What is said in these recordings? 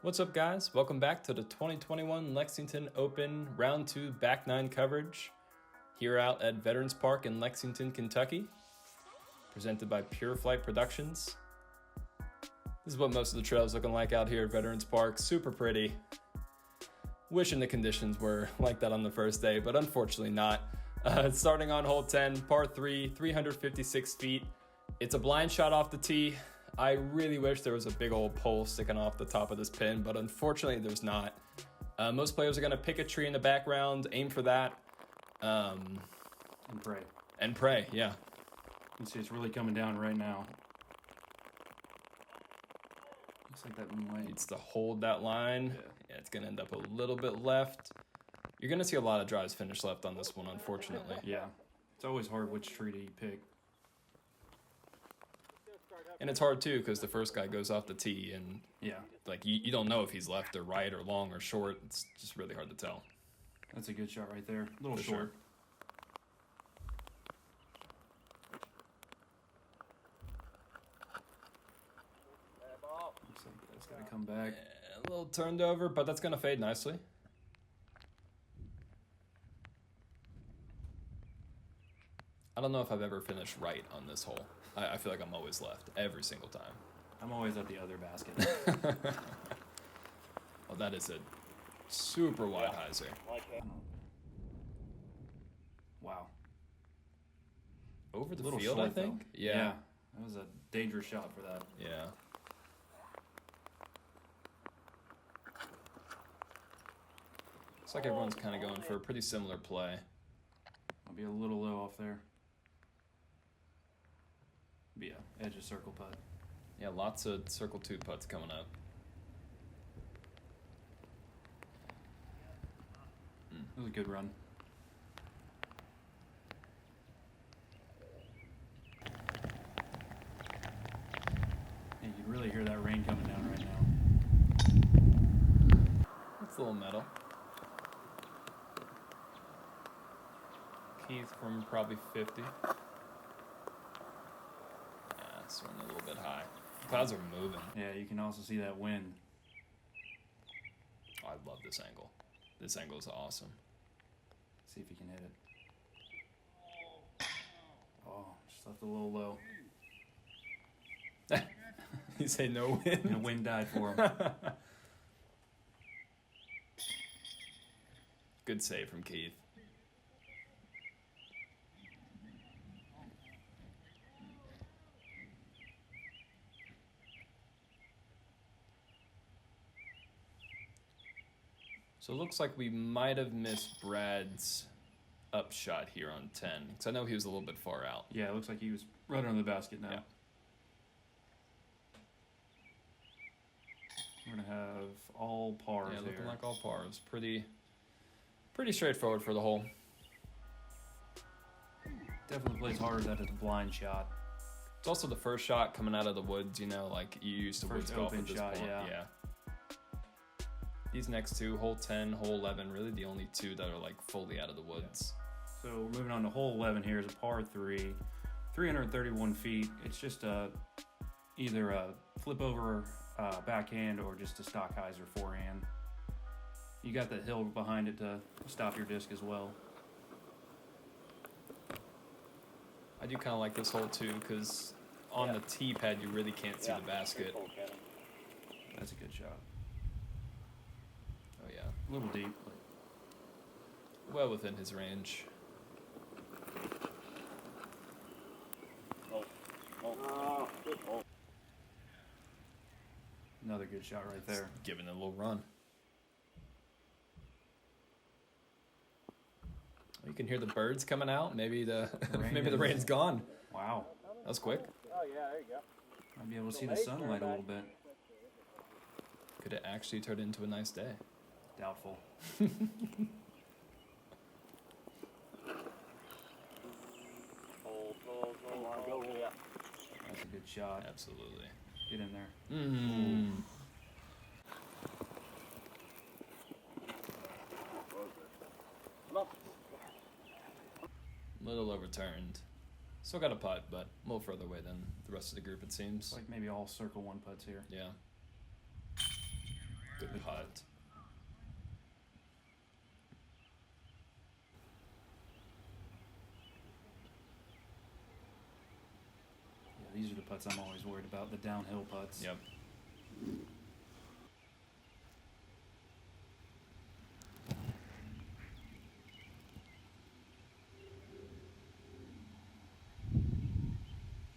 What's up, guys? Welcome back to the 2021 Lexington Open Round 2 Back 9 coverage here out at Veterans Park in Lexington, Kentucky, presented by Pure Flight Productions. This is what most of the trail's looking like out here at Veterans Park. Super pretty. Wishing the conditions were like that on the first day, but unfortunately not. Starting on hole 10, par 3, 356 feet. It's a blind shot off the tee. I really wish there was a big old pole sticking off the top of this pin, but unfortunately there's not. Most players are going to pick a tree in the background, aim for that. And pray. And pray, yeah. You can see it's really coming down right now. Looks like that one might... Needs to hold that line. Yeah, it's going to end up a little bit left. You're going to see a lot of drives finish left on this one, unfortunately. Yeah. It's always hard which tree do you pick. And it's hard, too, because the first guy goes off the tee, and yeah, like you don't know if he's left or right or long or short. It's just really hard to tell. That's a good shot right there. A little For short. Sure. Looks like that's going to come back. A little turned over, but that's going to fade nicely. I don't know if I've ever finished right on this hole. I feel like I'm always left every single time. I'm always at the other basket. Oh, that is a super wide hyzer. Wow. Over the Little field, short, I think? though. Yeah. That was a dangerous shot for that. Yeah. Looks like everyone's kind of going for a pretty similar play. I'll be a little low off there. Be a edge of circle putt. Yeah, lots of circle 2 putts coming up. It was a good run. Yeah, you can really hear that rain coming down right now. It's a little metal. Keith from probably 50. Yeah, it's running a little bit high. Clouds are moving. Yeah, you can also see that wind. Oh, I love this angle. This angle is awesome. See if you can hit it. Oh, just left a little low. You say no wind? And the wind died for him. Good save from Keith. So it looks like we might have missed Brad's upshot here on 10, because I know he was a little bit far out. Yeah, it looks like he was right under the basket now. Yeah. We're going to have all pars Yeah, looking here. like all pars. Pretty straightforward for the hole. Definitely plays harder that it's a blind shot. It's also the first shot coming out of the woods, you know, like you used to woods First golf open at this shot, point. yeah. These next two, hole 10, hole 11, really the only two that are like fully out of the woods. So we're moving on to hole 11 here. Is a par 3, 331 feet. It's just either a flip over backhand or just a stock hyzer forehand. You got that hill behind it to stop your disc as well. I do kind of like this hole too, because on the tee pad you really can't see the basket. That's a good shot. Oh yeah, A little deep, but well within his range. another good shot right there. Giving it a little run. You can hear the birds coming out. Maybe the rain's gone. Wow. That was quick. Oh, yeah, there you go. Might be able to see the sunlight a little bit. Could it actually turn into a nice day? Doubtful. That's a good shot. Absolutely. Get in there. Little overturned. Still got a putt, but a little further away than the rest of the group, it seems. It's like maybe all circle 1 putts here. Yeah. Good putt. Yeah, these are the putts I'm always worried about, the downhill putts. Yep.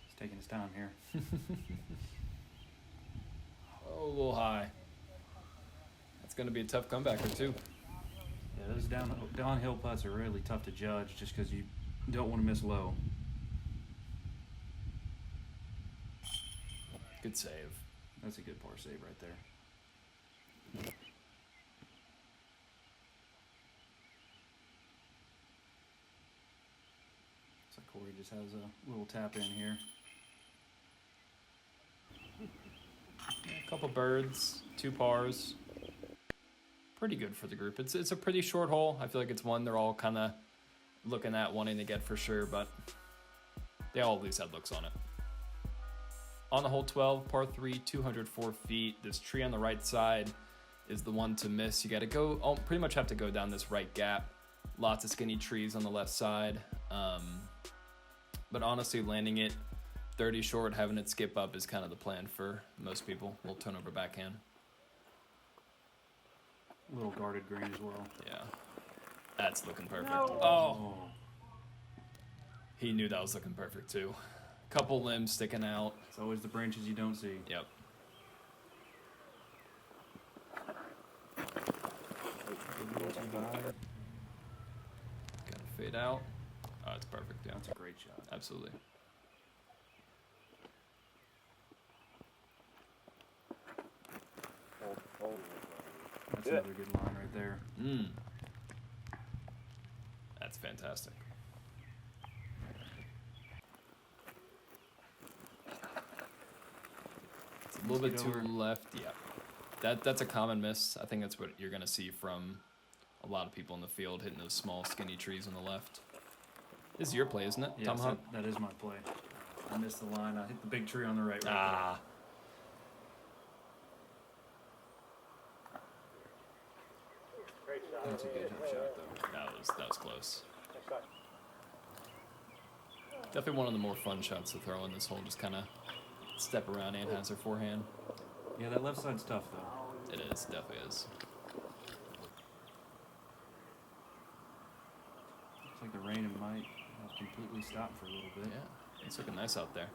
He's taking his time here. Oh, a little high. That's going to be a tough comebacker, too. Yeah, those downhill putts are really tough to judge just because you don't want to miss low. Good save. That's a good par save right there. So Corey just has a little tap in here. A couple birds, 2 pars. Pretty good for the group. It's a pretty short hole. I feel like it's one they're all kind of looking at, wanting to get for sure, but they all at least had looks on it. On the hole 12, par 3, 204 feet. This tree on the right side is the one to miss. You got to go, pretty much have to go down this right gap. Lots of skinny trees on the left side. But honestly, landing it 30 short, having it skip up is kind of the plan for most people. We'll turn over backhand. A little guarded green as well. Yeah. That's looking perfect. No. Oh. He knew that was looking perfect too. Couple limbs sticking out. It's always the branches you don't see. Yep. Gotta fade out. Oh, it's perfect. Yeah, That's a great shot. absolutely. That's another good line right there. That's fantastic. It's a little bit too left. Yeah. That's a common miss. I think that's what you're gonna see from a lot of people in the field, hitting those small, skinny trees on the left. This is your play, isn't it, Yes, Tomahawk? that is my play. I missed the line. I hit the big tree on the right. Ah. Great shot. That's a good shot, though. That was close. Next shot. Definitely one of the more fun shots to throw in this hole. Just kind of step around and has her forehand. Yeah, that left side's tough, though. It is, definitely is. Looks like the rain might have completely stopped for a little bit. Yeah, it's looking nice out there.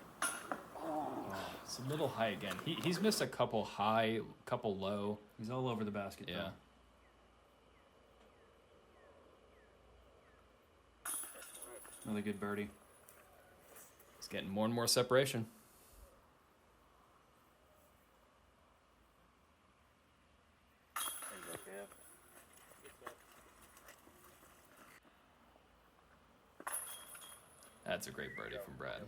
Oh, it's a little high again. He's missed a couple high, couple low. He's all over the basket, Yeah. though. Another good birdie. He's getting more and more separation. That's a great birdie from Brad.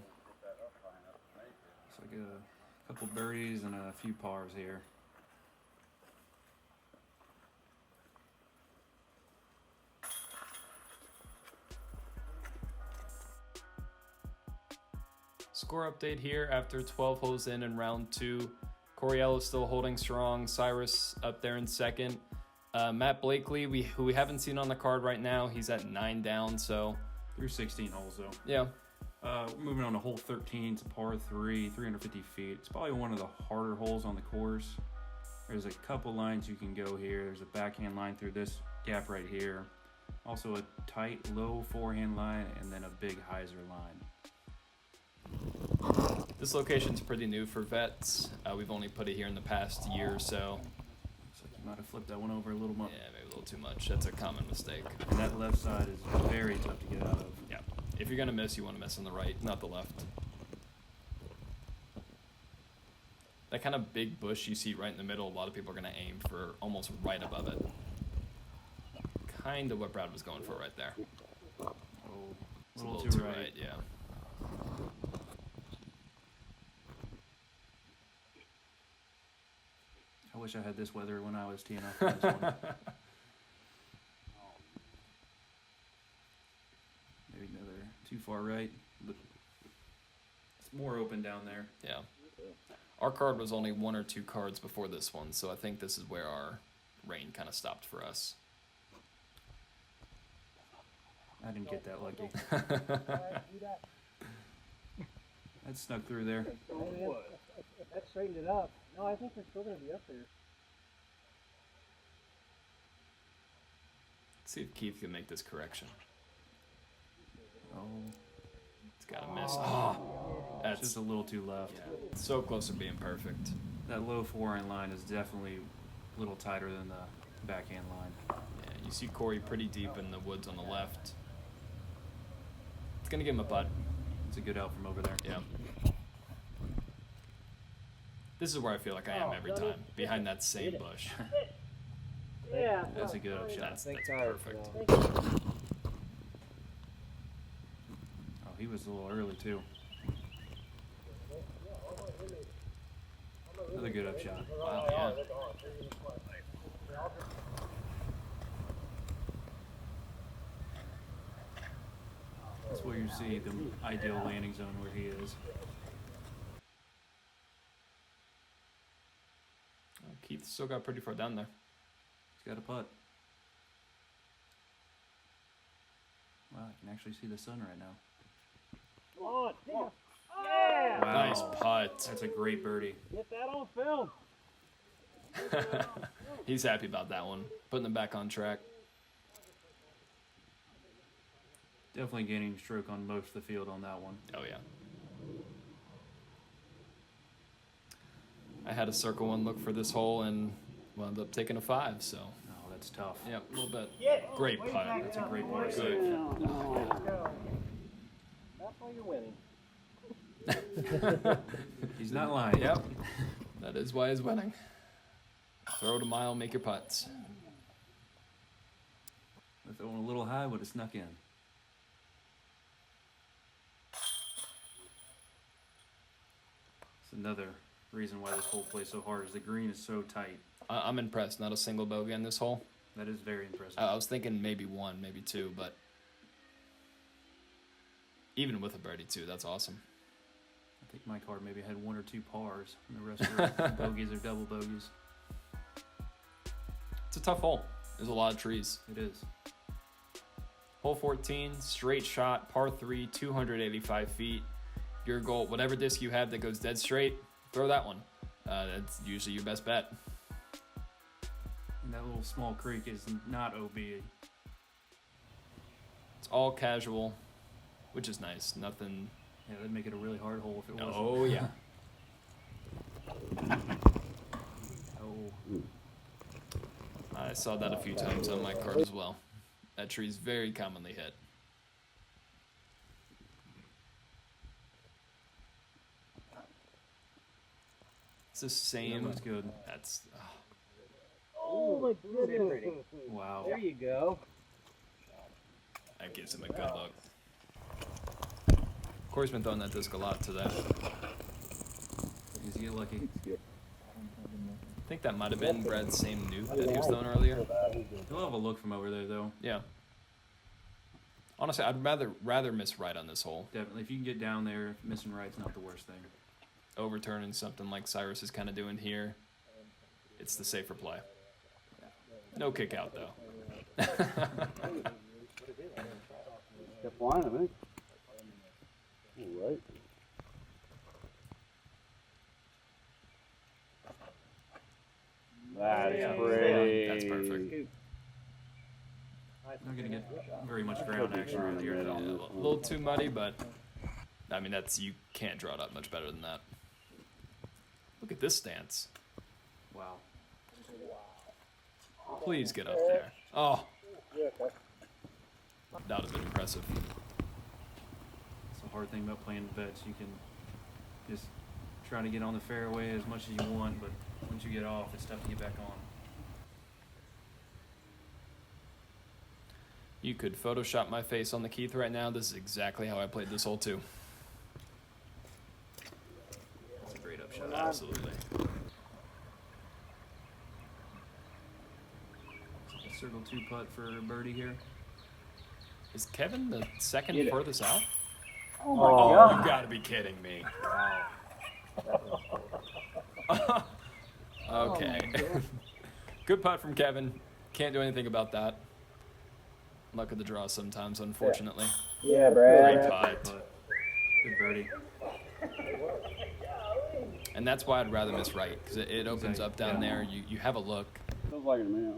So I get a couple birdies and a few pars here. Score update here after 12 holes in round 2. Corey Ellis still holding strong. Cyrus up there in second. Matt Blakely, who we haven't seen on the card right now, he's at 9 down, so... Through 16 holes, though. Yeah. Moving on to hole 13, it's a par 3, 350 feet. It's probably one of the harder holes on the course. There's a couple lines you can go here. There's a backhand line through this gap right here. Also a tight, low forehand line, and then a big hyzer line. This location's pretty new for vets. We've only put it here in the past year or so. Looks like you might have flipped that one over a little much. Yeah, maybe a little too much. That's a common mistake. And that left side is very tough to get out of. Yeah. If you're going to miss, you want to miss on the right, not the left. That kind of big bush you see right in the middle, a lot of people are going to aim for almost right above it. Kind of what Brad was going for right there. Oh, It's a little too right. yeah. I wish I had this weather when I was teeing off on this one. Maybe another too far right, but it's more open down there. Yeah. Our card was only 1 or 2 cards before this one, so I think this is where our rain kind of stopped for us. I didn't get that lucky. That snuck through there. That straightened it up. No, I think they're still going to be up there. Let's see if Keith can make this correction. Oh, It's got to miss. Oh, that's that's just a little too left. yeah, so close to being perfect. That low forehand line is definitely a little tighter than the backhand line. Yeah, you see Corey pretty deep in the woods on the left. It's going to give him a putt. It's a good out from over there. Yeah. This is where I feel like I am every time, behind that same bush. Yeah. That's a good up shot. That's perfect. Oh, he was a little early too. Another good up shot. Wow, yeah. That's where you see the ideal landing zone where he is. Oh, Keith still got pretty far down there. He's got a putt. Wow, I can actually see the sun right now. Come on. Yeah. Wow. Nice putt. That's a great birdie. Get that on film. He's happy about that one. Putting them back on track. Definitely gaining stroke on most of the field on that one. Oh, yeah. I had a circle one look for this hole and wound up taking a 5, so. Oh, that's tough. Yeah, a little bit. Yeah. Great putt. That's a great par Good. save. That's why you're winning. He's not lying. Yep. That is why he's winning. Throw it a mile, make your putts. If it went a little high, would have snuck in. It's another reason why this hole plays so hard is the green is so tight. I'm impressed. Not a single bogey on this hole. That is very impressive. I was thinking maybe 1, maybe 2, but even with a birdie too, that's awesome. I think my card maybe had 1 or 2 pars, and the rest are bogeys or double bogeys. It's a tough hole. There's a lot of trees. It is. Hole 14, straight shot, par 3, 285 feet. Your goal, whatever disc you have that goes dead straight, throw that one. That's usually your best bet. And that little small creek is not OB. It's all casual, which is nice. Nothing. Yeah, that'd make it a really hard hole if it wasn't. Oh, yeah. Oh. I saw that a few times on my card as well. That tree's very commonly hit. It's the That same. looks good. That's. Oh my goodness. Wow. There you go. That gives him a good look. Corey's been throwing that disc a lot today. He's get lucky. I think that might have been Brad's same nuke that he was throwing earlier. He'll have a look from over there, though. Yeah. Honestly, I'd rather miss right on this hole. Definitely. If you can get down there, missing right's not the worst thing. Overturning something like Cyrus is kind of doing here, it's the safer play. No kick out, though. Kept flying, I think. All right. That is pretty. That's perfect. Not going to get very much ground action around here. Yeah, a little too muddy, but I mean, you can't draw it up much better than that. Look at this stance. Wow. Please get up there. Oh. That would have been impressive. It's a hard thing about playing bets. You can just try to get on the fairway as much as you want, but once you get off, it's tough to get back on. You could Photoshop my face on the Keith right now. This is exactly how I played this hole too. That's a great up shot. Absolutely. A circle 2 putt for birdie here. Is Kevin the second furthest out? Oh my Oh, god. you gotta be kidding me. Wow. Okay. Good putt from Kevin. Can't do anything about that. Luck of the draw sometimes, unfortunately. Yeah, Brad. Great putt. Good birdie. And that's why I'd rather miss right, because it opens up down there. You have a look. Feels like it to me.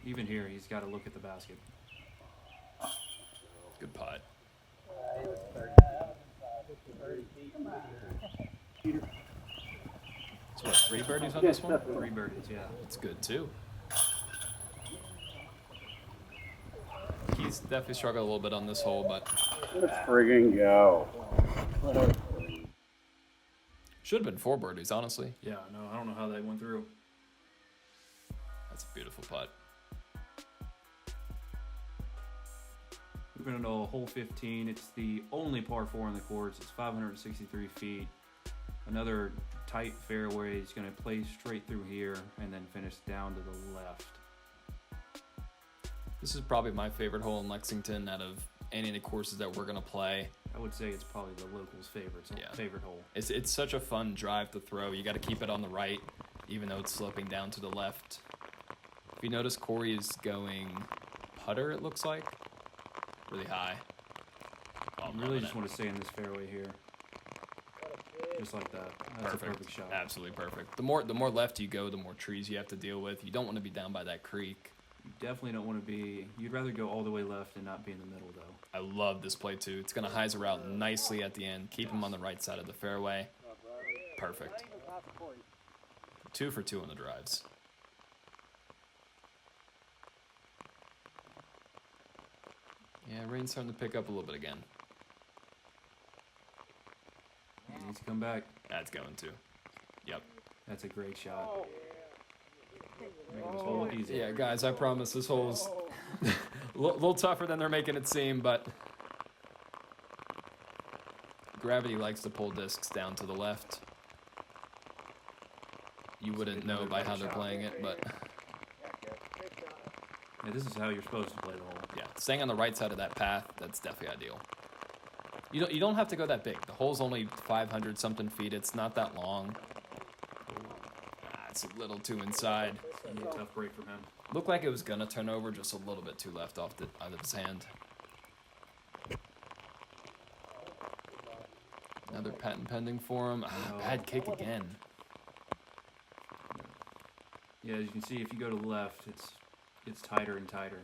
Even here, he's got to look at the basket. Good putt. So what, 3 birdies on this one? 3 birdies, yeah. That's good too. He's definitely struggled a little bit on this hole, but Let's friggin' go. should have been 4 birdies, honestly. Yeah, no, I don't know how that went through. That's a beautiful putt. Moving into hole 15, it's the only par 4 on the course. It's 563 feet. Another tight fairway. He's going to play straight through here and then finish down to the left. This is probably my favorite hole in Lexington out of any of the courses that we're going to play. I would say it's probably the locals' favorite hole. It's such a fun drive to throw. You got to keep it on the right, even though it's sloping down to the left. If you notice, Corey is going putter, it looks like. Really high. Oh, You really just want to stay in this fairway here. Just like that. That's a perfect shot. Absolutely perfect. The more left you go, the more trees you have to deal with. You don't want to be down by that creek. You definitely don't want to be... You'd rather go all the way left and not be in the middle, though. I love this play, too. It's going to hyzer out nicely at the end. Keep him on the right side of the fairway. Perfect. 2 for 2 on the drives. Yeah, rain's starting to pick up a little bit again. He needs to come back. That's going to. Yep. That's a great shot. Making this hole look easy. Yeah, guys, I promise this hole's a little tougher than they're making it seem, but gravity likes to pull discs down to the left. You wouldn't know by how they're playing it, but Yeah, this is how you're supposed to play the hole. yeah, staying on the right side of that path, that's definitely ideal. You don't have to go that big. The hole's only 500 something feet. It's not that long. It's a little too inside. It's gonna be a tough break for him. Looked like it was gonna turn over, just a little bit too left out of his hand. Another patent pending for him. Bad kick again. Yeah, as you can see, if you go to the left, it's tighter and tighter.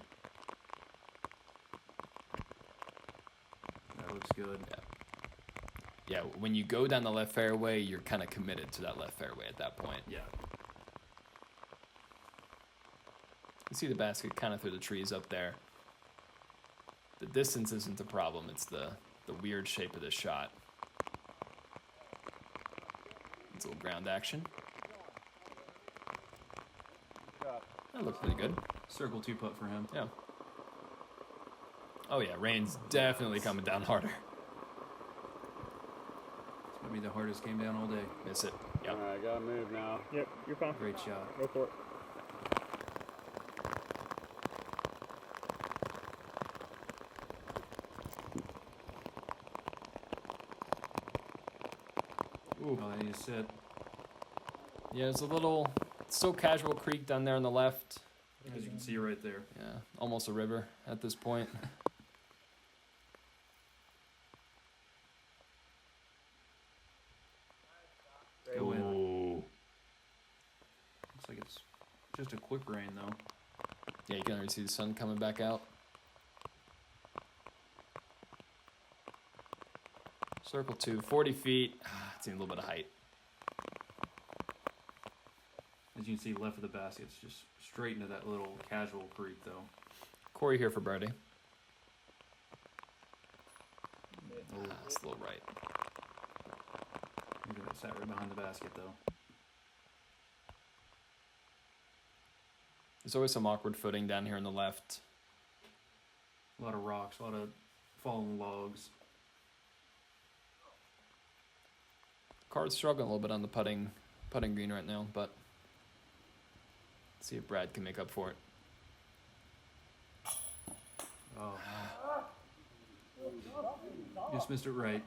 That looks good. Yeah, when you go down the left fairway, you're kind of committed to that left fairway at that point. Yeah. You see the basket kind of through the trees up there. The distance isn't the problem, it's the weird shape of this shot. It's a little ground action. That looked pretty good. Circle 2 putt for him. Yeah. Oh yeah, rain's definitely coming down harder. It's gonna be the hardest game down all day. Miss it. Yep. All right, gotta move now. Yep, you're fine. Great shot. Go for it. Ooh, I need to sit. Yeah, there's a little so casual creek down there on the left. As you can see right there. Yeah, almost a river at this point. Go in. Ooh. Looks like it's just a quick rain though. Yeah, you can already see the sun coming back out. Circle 2, 40 feet. It's in a little bit of height. As you can see, left of the basket, it's just straight into that little casual creek though. Corey here for birdie. Oh, It's a little right. maybe that sat right behind the basket though. There's always some awkward footing down here on the left. A lot of rocks, a lot of fallen logs. Card's struggling a little bit on the putting green right now, but let's see if Brad can make up for it. Oh, Just missed it right.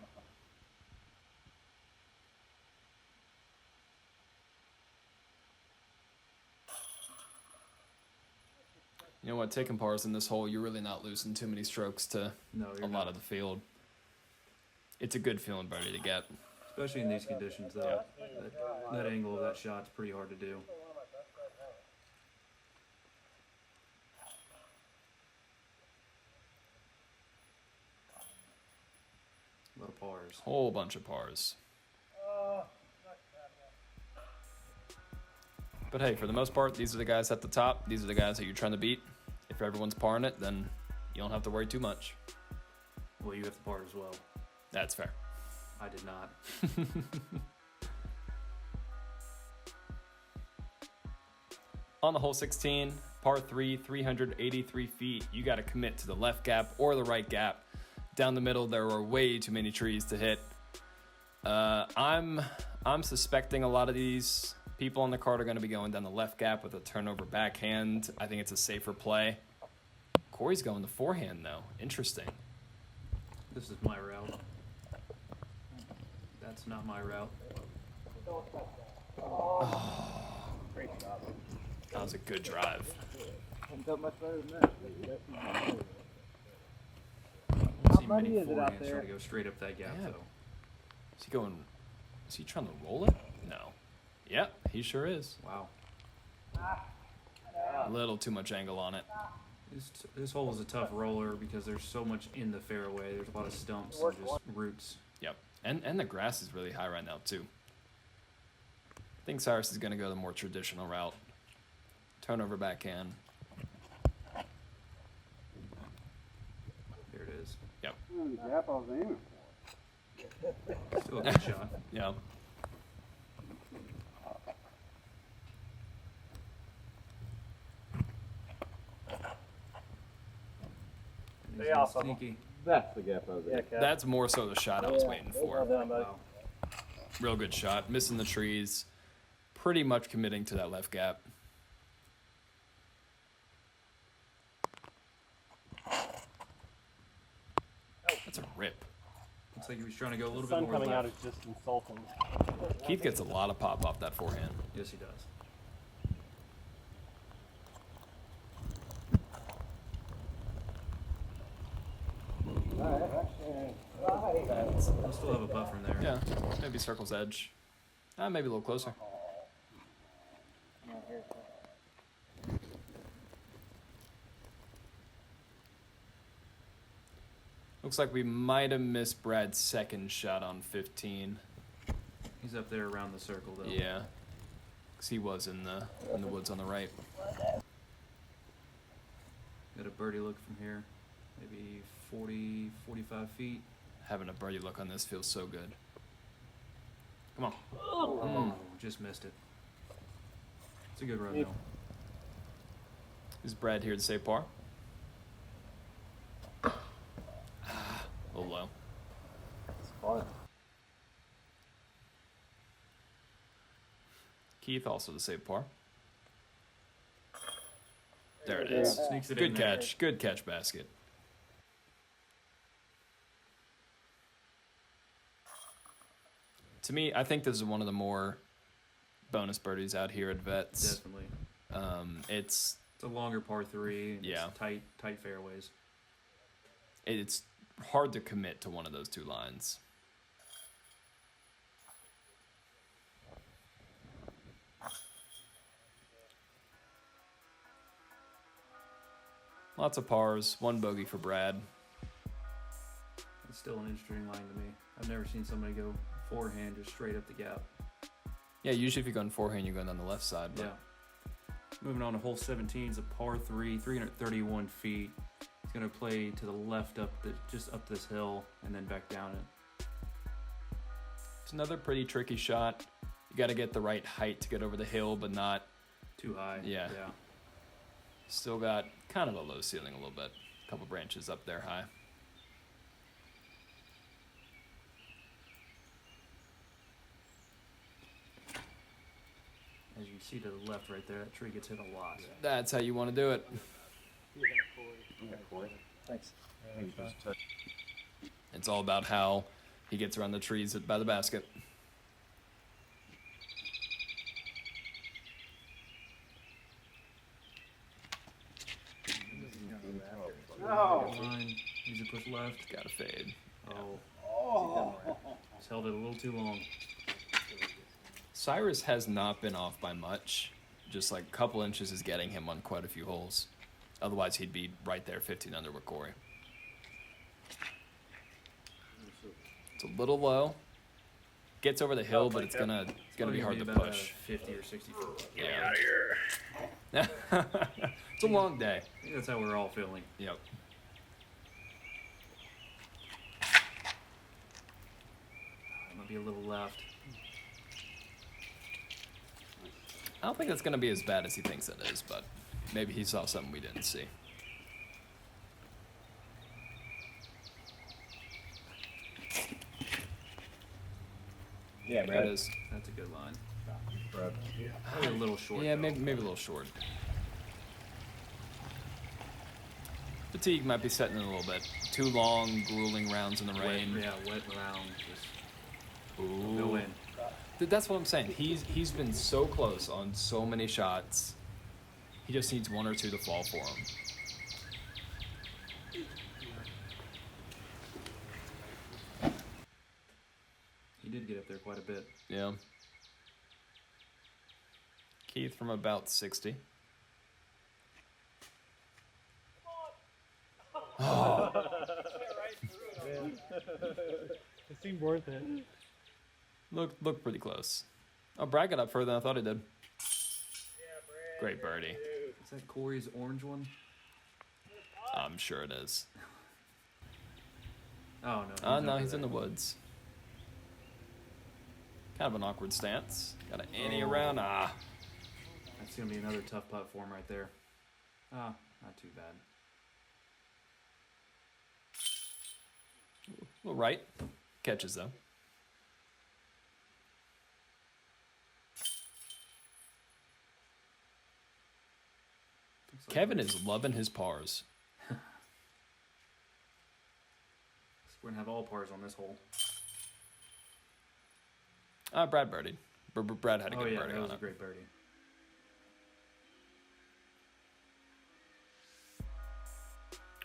You know what? Taking pars in this hole, you're really not losing too many strokes to No, a you're lot not. of the field. It's a good feeling birdie to get. Especially in these conditions, though. That angle of that shot's pretty hard to do. A lot of pars. Whole bunch of pars. But hey, for the most part, these are the guys at the top. These are the guys that you're trying to beat. If everyone's parring it, then you don't have to worry too much. Well, you have to par as well. That's fair. I did not. On the hole 16, par 3, 383 feet. You got to commit to the left gap or the right gap. Down the middle, there are way too many trees to hit. I'm suspecting a lot of these people on the card are going to be going down the left gap with a turnover backhand. I think it's a safer play. Corey's going the forehand, though. Interesting. This is my route. That's not my route. Great job. That was a good drive. Comes up much better than that. I don't How see muddy many is it out forehands there? trying to go straight up that gap, Yeah. though. Is he trying to roll it? No. Yep, he sure is. Wow. A little too much angle on it. This hole is a tough roller because there's so much in the fairway. There's a lot of stumps and just roots. Yep. And the grass is really high right now, too. I think Cyrus is going to go the more traditional route. Turnover backhand. There it is. Yep. The gap I was aiming for. Still a good shot. Yeah. And he's Stay off of sneaky. That's the gap I was aiming for. That's more so the shot I was waiting for. Well done, buddy. Wow. Real good shot. Missing the trees. Pretty much committing to that left gap. That's a rip. Looks like he was trying to go a little The bit sun more coming out left. is just insulting. Keith gets a lot of pop off that forehand. Yes, he does. I still have a putt from there. Yeah, maybe circle's edge. Maybe a little closer. Looks like we might have missed Brad's second shot on 15. He's up there around the circle, though. Yeah, because he was in the woods on the right. Got a birdie look from here. Maybe 40, 45 feet. Having a birdie look on this feels so good. Come on. Oh, just missed it. It's a good run, though. Is Brad here to say par? A little low. It's fun. Keith also to save par. There it is. Sneaks it in Good there. catch. Good catch basket. To me, I think this is one of the more bonus birdies out here at Vets. Definitely. It's It's a longer par 3. And Yeah. It's tight fairways. it's hard to commit to one of those two lines. Lots of pars, one bogey for Brad. It's still an interesting line to me. I've never seen somebody go forehand just straight up the gap. Yeah, usually if you're going forehand, you're going down the left side. But Yeah. Moving on to hole 17 is a par 3, 331 feet. He's going to play to the left just up this hill and then back down it. It's another pretty tricky shot. You got to get the right height to get over the hill, but not. Too high. Yeah. Still got kind of a low ceiling a little bit. A couple branches up there high. As you can see to the left right there, that tree gets hit a lot. That's how you want to do it. Thanks. It's all about how he gets around the trees by the basket. No. Good line. Easy push left. Got to fade. Oh. Just held it a little too long. Cyrus has not been off by much. Just like a couple inches is getting him on quite a few holes. Otherwise, he'd be right there, 15 under with Corey. It's a little low. Gets over the hill, but it's gonna be hard to about push. 50 or 60 foot. Get out of here. It's a long day. I think that's how we're all feeling. Yep. Might be a little left. I don't think that's gonna be as bad as he thinks it is, but maybe he saw something we didn't see. Yeah, That Brad. is. That's a good line. Brad. Probably a little short. Yeah, though. maybe a little short. Fatigue might be setting in a little bit. 2 long, grueling rounds in the rain. Wet round. Just Ooh. go in. That's what I'm saying. He's been so close on so many shots. He just needs 1 or 2 to fall for him. He did get up there quite a bit. Yeah. Keith from about 60. It seemed worth it. Looked pretty close. Oh, Brad got up further than I thought he did. Great birdie. Is that Corey's orange one? I'm sure it is. Oh, no. Oh, no, over he's in there. the woods. Kind of an awkward stance. Got an ante around. Ah. That's going to be another tough putt for him right there. Ah, not too bad. A little right. Catches, though. Looks like Kevin is loving his pars. we're going to have all pars on this hole. Brad birdied. Brad had a Oh, good yeah, birdie that on was a it. great birdie.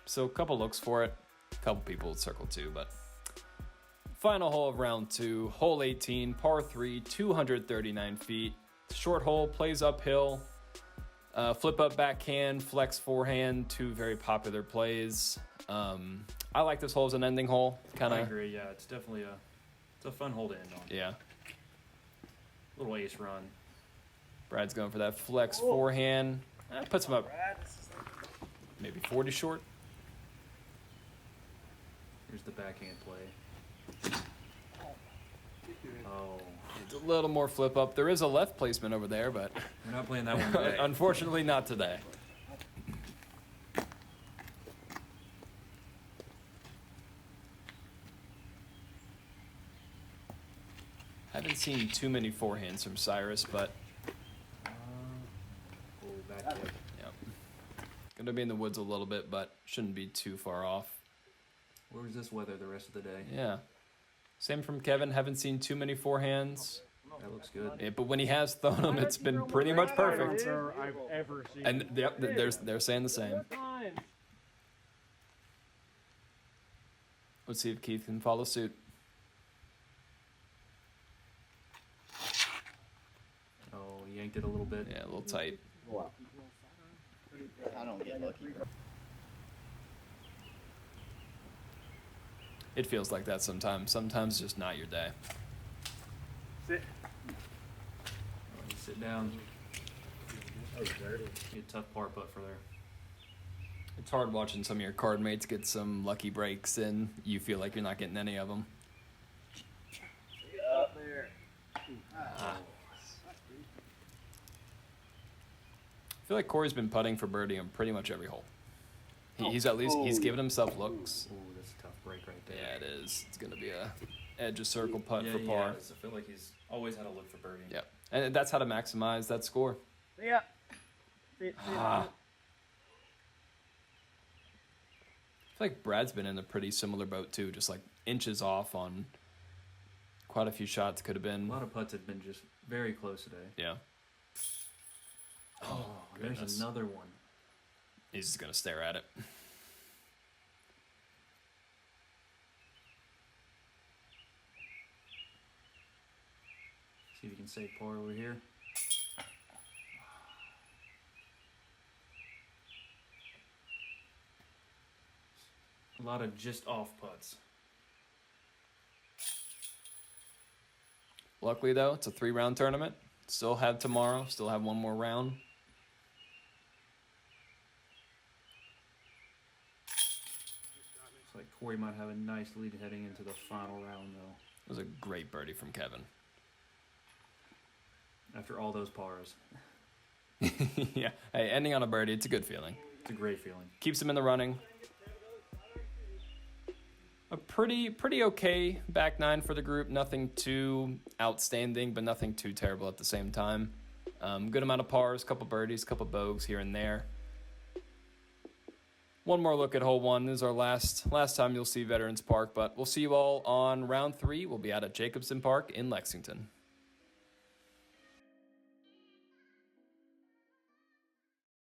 So a couple looks for it. A couple people would circle 2, but final hole of round 2, hole 18, par 3, 239 feet. Short hole, plays uphill. Flip up backhand, flex forehand, 2 very popular plays. I like this hole as an ending hole. I agree, yeah. It's definitely a fun hole to end on. Yeah. Little ace run. Brad's going for that flex forehand. Puts him up maybe 40 short. Here's the backhand play. Oh, It's a little more flip up. There is a left placement over there, but we're not playing that one today. unfortunately not today. Haven't seen too many forehands from Cyrus, but Back hit. yep. Gonna be in the woods a little bit, but shouldn't be too far off. Where was this weather the rest of the day? Yeah. Same from Kevin. Haven't seen too many forehands. That looks good. Yeah, but when he has thrown them, it's been pretty much perfect. I've ever seen. And yep, they're saying the same. Let's see if Keith can follow suit. Oh, yanked it a little bit. Yeah, a little tight. Wow. I don't get lucky. It feels like that sometimes. Sometimes it's just not your day. Sit. Oh, you sit down. Be a tough par putt for there. It's hard watching some of your card mates get some lucky breaks and you feel like you're not getting any of them. Up there. I feel like Corey's been putting for birdie on pretty much every hole. He's at least he's given himself looks. Ooh, that's a tough break right there. Yeah, it is. It's gonna be a edge of circle putt Yeah, for he par. has. I feel like he's always had a look for birdie. Yep, and that's how to maximize that score. Yeah. Sit. I feel feel like Brad's been in a pretty similar boat too, just like inches off on quite a few shots. Could have A been. lot of putts have been just very close today. Yeah. Oh, goodness. there's another one. He's just gonna stare at it. See if you can save par over here. A lot of just off putts. Luckily though, it's a 3-round tournament. Still have tomorrow. Still have one more round. Looks like Corey might have a nice lead heading into the final round, though. It was a great birdie from Kevin. After all those pars. Yeah. Hey, ending on a birdie, it's a good feeling. It's a great feeling. Keeps him in the running. A pretty okay back nine for the group. Nothing too outstanding, but nothing too terrible at the same time. Good amount of pars, couple birdies, couple bogeys here and there. One more look at hole one. This is our last time you'll see Veterans Park, but we'll see you all on round 3. We'll be out at Jacobson Park in Lexington.